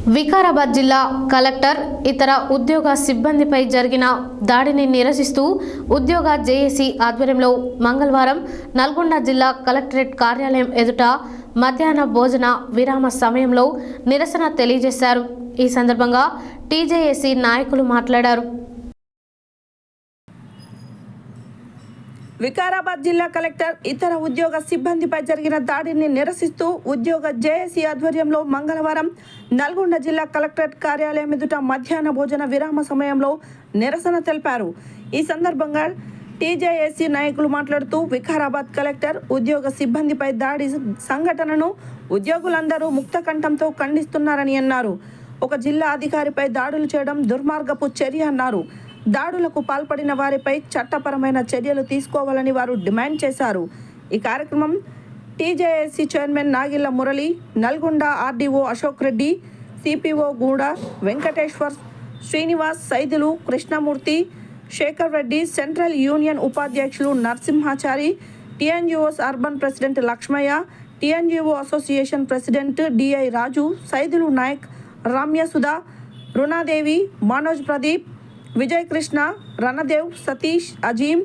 వికారాబాద్ జిల్లా కలెక్టర్ ఇతర ఉద్యోగ సిబ్బందిపై జరిగిన దాడిని నిరసిస్తూ ఉద్యోగ జేఏసీ ఆధ్వర్యంలో మంగళవారం నల్గొండ జిల్లా కలెక్టరేట్ కార్యాలయం ఎదుట మధ్యాహ్న భోజన విరామ సమయంలో నిరసన తెలియజేశారు. ఈ సందర్భంగా టీజేఏసీ నాయకులు మాట్లాడారు. వికారాబాద్ జిల్లా కలెక్టర్ ఇతర ఉద్యోగ సిబ్బందిపై జరిగిన దాడిని నిరసిస్తూ ఉద్యోగ జేఏసీ ఆధ్వర్యంలో మంగళవారం నల్గొండ జిల్లా కలెక్టరేట్ కార్యాలయం ఎదుట మధ్యాహ్న భోజన విరామ సమయంలో నిరసన తెలిపారు. ఈ సందర్భంగా టీజేఏసీ నాయకులు మాట్లాడుతూ వికారాబాద్ కలెక్టర్ ఉద్యోగ సిబ్బందిపై దాడి సంఘటనను ఉద్యోగులందరూ ముక్తకంఠంతో ఖండిస్తున్నారని అన్నారు. ఒక జిల్లా అధికారిపై దాడులు చేయడం దుర్మార్గపు చర్య అన్నారు. దాడులకు పాల్పడిన వారిపై చట్టపరమైన చర్యలు తీసుకోవాలని వారు డిమాండ్ చేశారు. ఈ కార్యక్రమం TJAC chairman Nagilla Murali, Nalgonda RDO Ashok Reddy, CPO Guda Venkateshwar, Srinivas, Saidulu, Krishnamurthy, Shekhar Reddy, central union ఉపాధ్యక్షులు Narasimhachari, TNGOs urban president Lakshmaiah, TNGO association president DI Raju, Saidulu Nayak, Ramyasudha, Runadevi, Manoj Pradeep, Vijay Krishna, Ranadev, Satish, Azeem,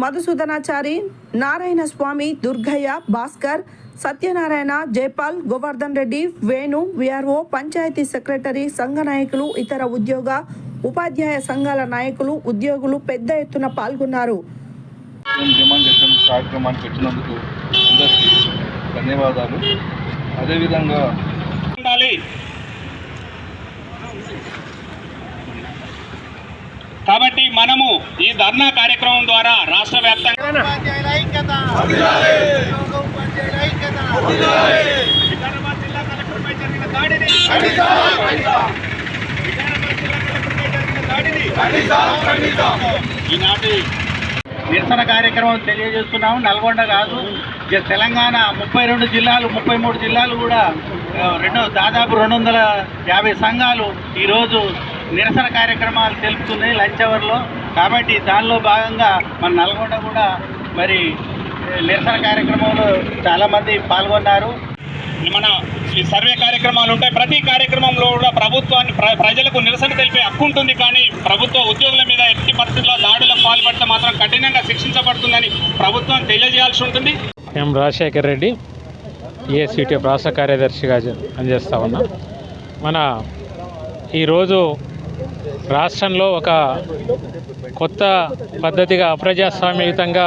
Madhusudanachari, Narayana Swamy, Durgaiah, Bhaskar, Satyanarayana, Jaipal, Govardhan Reddy, Venu, VRO, panchayat secretary, సంఘ నాయకులు, ఇతర ఉద్యోగ ఉపాధ్యాయ సంఘాల నాయకులు, ఉద్యోగులు పెద్ద ఎత్తున పాల్గొన్నారు. ధన్యవాదాలు. అదేవిధంగా కాబట్టి మనము ఈ ధర్నా కార్యక్రమం ద్వారా రాష్ట్ర వ్యాప్తంగా ఈనాటి నిరసన కార్యక్రమం తెలియజేస్తున్నాము. నల్గొండ కాదు, తెలంగాణ 32 జిల్లాలు 33 జిల్లాలు కూడా దాదాపు 250 సంఘాలు ఈరోజు నిరసన కార్యక్రమాలు తెలుపుతున్నాయి లంచ్ అవర్లో. కాబట్టి దానిలో భాగంగా మన నల్గొండ కూడా మరి నిరసన కార్యక్రమంలో చాలామంది పాల్గొన్నారు. మన ఈ సర్వే కార్యక్రమాలు ఉంటాయి. ప్రతి కార్యక్రమంలో కూడా ప్రభుత్వాన్ని ప్రజలకు నిరసన తెలిపే హక్కు ఉంటుంది. కానీ ప్రభుత్వ ఉద్యోగుల మీద ఎట్టి పరిస్థితుల్లో దాడులకు పాల్పడితే మాత్రం కఠినంగా శిక్షించబడుతుందని ప్రభుత్వం తెలియజేయాల్సి ఉంటుంది. ఎం రాజశేఖర్ రెడ్డి, ఏఎస్సిటి రాష్ట్ర కార్యదర్శిగా పనిచేస్తా ఉన్నా. మన ఈరోజు రాష్ట్రంలో ఒక కొత్త పద్ధతిగా అప్రజాస్వామ్యయుతంగా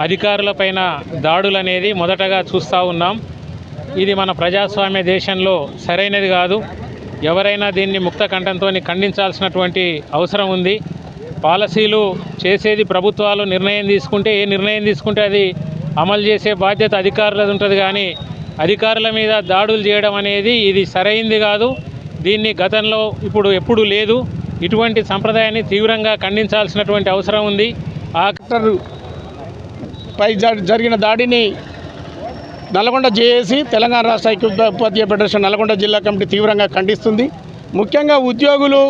అధికారులపైన దాడులు అనేది మొదటగా చూస్తూ ఉన్నాం. ఇది మన ప్రజాస్వామ్య దేశంలో సరైనది కాదు. ఎవరైనా దీన్ని ముక్త కంఠంతో ఖండించాల్సినటువంటి అవసరం ఉంది. పాలసీలు చేసేది ప్రభుత్వాలు నిర్ణయం తీసుకుంటే, ఏ నిర్ణయం తీసుకుంటే అది అమలు చేసే బాధ్యత అధికారులది ఉంటుంది. కానీ అధికారుల మీద దాడులు చేయడం అనేది ఇది సరైంది కాదు. దీన్ని గతంలో ఎప్పుడూ లేదు. ఇటువంటి సంప్రదాయాన్ని తీవ్రంగా ఖండించాల్సినటువంటి అవసరం ఉంది. ఆ పై జరిగిన దాడిని నల్గొండ జేఏసీ, తెలంగాణ రాష్ట్ర ఐక్య ఉపాధ్యాయ ఫెడరేషన్ నల్గొండ జిల్లా కమిటీ తీవ్రంగా ఖండిస్తుంది. ముఖ్యంగా ఉద్యోగులు,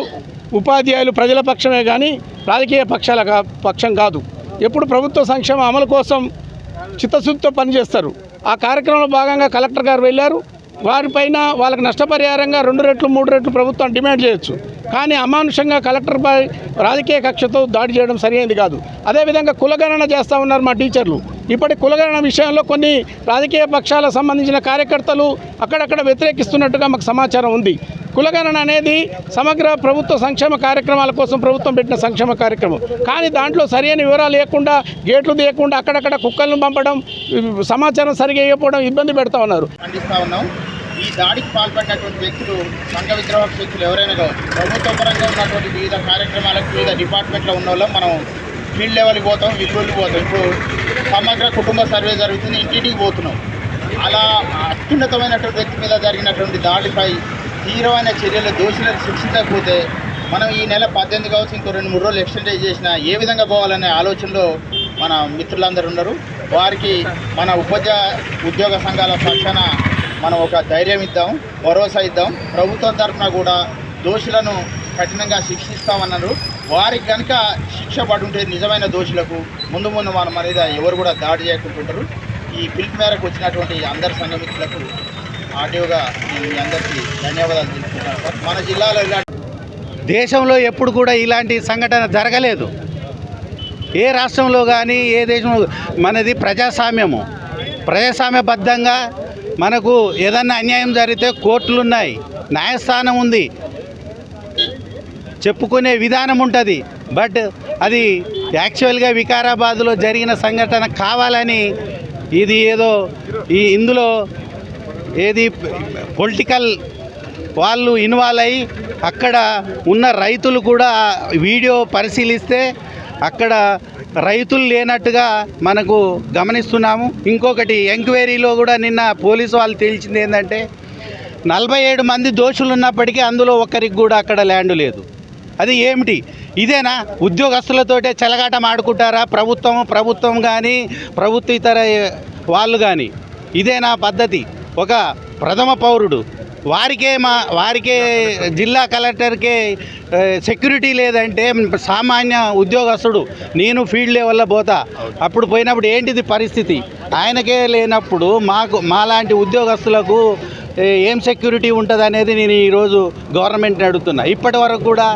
ఉపాధ్యాయులు ప్రజల పక్షమే కానీ రాజకీయ పక్షాల పక్షం కాదు. ఎప్పుడు ప్రభుత్వ సంక్షేమ అమలు కోసం చిత్తశుద్ధితో పనిచేస్తారు. ఆ కార్యక్రమంలో భాగంగా కలెక్టర్ గారు వెళ్ళారు. వారిపైన వాళ్ళకి నష్టపరిహారంగా 2 రెట్లు 3 రెట్లు ప్రభుత్వం డిమాండ్ చేయొచ్చు. కానీ అమానుషంగా కలెక్టర్పై రాజకీయ కక్షతో దాడి చేయడం సరైనది కాదు. అదేవిధంగా కులగణన చేస్తూ ఉన్నారు మా టీచర్లు. ఇప్పటి కులగణన విషయంలో కొన్ని రాజకీయ పక్షాలకు సంబంధించిన కార్యకర్తలు అక్కడక్కడ వ్యతిరేకిస్తున్నట్టుగా మాకు సమాచారం ఉంది. కులగణన అనేది సమగ్ర ప్రభుత్వ సంక్షేమ కార్యక్రమాల కోసం ప్రభుత్వం పెట్టిన సంక్షేమ కార్యక్రమం. కానీ దాంట్లో సరైన వివరాలు లేకుండా, గేట్లు తీయకుండా అక్కడక్కడ కుక్కలను పంపడం, సమాచారం సరిగా ఇవ్వకపోవడం ఇబ్బంది పెడతా ఉన్నారు. ఈ దాడికి పాల్పడినటువంటి వ్యక్తులు సంఘ విద్రోహ శక్తులు ఎవరైనా కావచ్చు. ప్రభుత్వ పరంగా ఉన్నటువంటి వివిధ కార్యక్రమాలకు వివిధ డిపార్ట్మెంట్లో ఉన్న వాళ్ళం మనం ఫీల్డ్ లెవెల్కి పోతాం, విలువలు పోతాం. ఇప్పుడు సమగ్ర కుటుంబ సర్వే జరుగుతుంది, ఇంటింటికి పోతున్నాం. అలా అత్యున్నతమైనటువంటి వ్యక్తి మీద జరిగినటువంటి దాడిపై తీవ్రమైన చర్యలు దోషులను శిక్షించకపోతే మనం ఈ నెల 18 కావచ్చు, ఇంకో 2-3 రోజులు ఎక్స్టెండ్ చేసిన ఏ విధంగా పోవాలనే ఆలోచనలో మన మిత్రులందరూ ఉన్నారు. వారికి మన ఉద్యోగ సంఘాల పక్షాన మనం ఒక ధైర్యం ఇద్దాం, భరోసా ఇద్దాం. ప్రభుత్వం తరఫున కూడా దోషులను కఠినంగా శిక్షిస్తామన్నారు. వారికి కనుక శిక్ష పడుంటే నిజమైన దోషులకు ముందు మన మీద ఎవరు కూడా దాడి చేయకుంటుంటారు. ఈ పిలుపు మేరకు వచ్చినటువంటి అందరి సంఘ మిత్రులకు ఆర్టీఓగా నేను మీ అందరికీ ధన్యవాదాలు తెలుపుతున్నాను సార్. మన జిల్లాలో ఇలాంటి దేశంలో ఎప్పుడు కూడా ఇలాంటి సంఘటన జరగలేదు. ఏ రాష్ట్రంలో కానీ ఏ దేశంలో మనది ప్రజాస్వామ్యము. ప్రజాస్వామ్యబద్ధంగా మనకు ఏదన్నా అన్యాయం జరిగితే కోర్టులు ఉన్నాయి, న్యాయస్థానం ఉంది, చెప్పుకునే విధానం ఉంటుంది. బట్ అది యాక్చువల్గా వికారాబాద్లో జరిగిన సంఘటన కావాలని ఇది ఏదో ఇందులో ఏది పొలిటికల్ వాళ్ళు ఇన్వాల్వ్ అయ్యి అక్కడ ఉన్న రైతులు కూడా వీడియో పరిశీలిస్తే అక్కడ రైతులు లేనట్టుగా మనకు గమనిస్తున్నాము. ఇంకొకటి ఎంక్వైరీలో కూడా నిన్న పోలీసు వాళ్ళు తేల్చింది ఏంటంటే 47 మంది దోషులు ఉన్నప్పటికీ అందులో ఒక్కరికి కూడా అక్కడ ల్యాండ్ లేదు. అది ఏమిటి? ఇదేనా ఉద్యోగస్తులతోటే చెలగాటం ఆడుకుంటారా ప్రభుత్వం కానీ ప్రభుత్వేతర వాళ్ళు కానీ? ఇదేనా పద్ధతి? ఒక ప్రథమ పౌరుడు వారికే జిల్లా కలెక్టర్కే సెక్యూరిటీ లేదంటే సామాన్య ఉద్యోగస్తుడు నేను ఫీల్డ్ లెవెల్లో పోతా, అప్పుడు పోయినప్పుడు ఏంటిది పరిస్థితి? ఆయనకే లేనప్పుడు మాలాంటి ఉద్యోగస్తులకు ఏం సెక్యూరిటీ ఉంటుంది అనేది నేను ఈరోజు గవర్నమెంట్ని అడుగుతున్నా. ఇప్పటి వరకు కూడా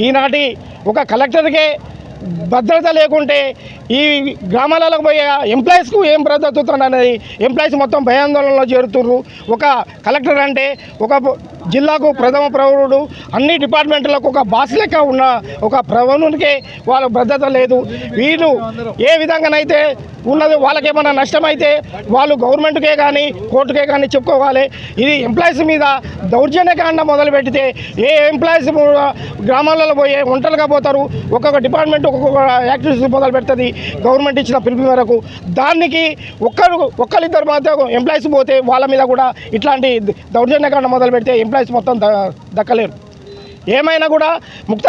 ఈనాటి ఒక కలెక్టర్కే భద్రత లేకుంటే ఈ గ్రామాలకు పోయే ఎంప్లాయీస్కు ఏం భద్రత అనేది ఎంప్లాయీస్ మొత్తం భయాందోళనలో చేరుతున్నారు. ఒక కలెక్టర్ అంటే ఒక జిల్లాకు ప్రథమ పౌరుడు, అన్ని డిపార్ట్మెంట్లకు ఒక బాస్ లెక్క ఉన్న ఒక ప్రవణునికే వాళ్ళ భద్రత లేదు. వీళ్ళు ఏ విధంగానైతే ఉన్నది వాళ్ళకేమైనా నష్టమైతే వాళ్ళు గవర్నమెంట్కే కానీ కోర్టుకే కానీ చెప్పుకోవాలి. ఇది ఎంప్లాయీస్ మీద దౌర్జన్యకాండ మొదలు పెడితే ఏ ఎంప్లాయీస్ గ్రామాలలో పోయే ఒంటరిగా పోతారు. ఒక్కొక్క డిపార్ట్మెంట్ ఒక్కొక్క యాక్టివిటీస్ మొదలు పెడుతుంది గవర్నమెంట్ ఇచ్చిన పిలుపు మేరకు. దానికి ఒక్కరిద్దరు మాత్రం ఎంప్లాయీస్ పోతే వాళ్ళ మీద కూడా ఇట్లాంటి దౌర్జన్యకాండ మొదలు పెడితే ఎంప్లాయీస్ మొత్తం దక్కలేరు. ఏమైనా కూడా ముక్త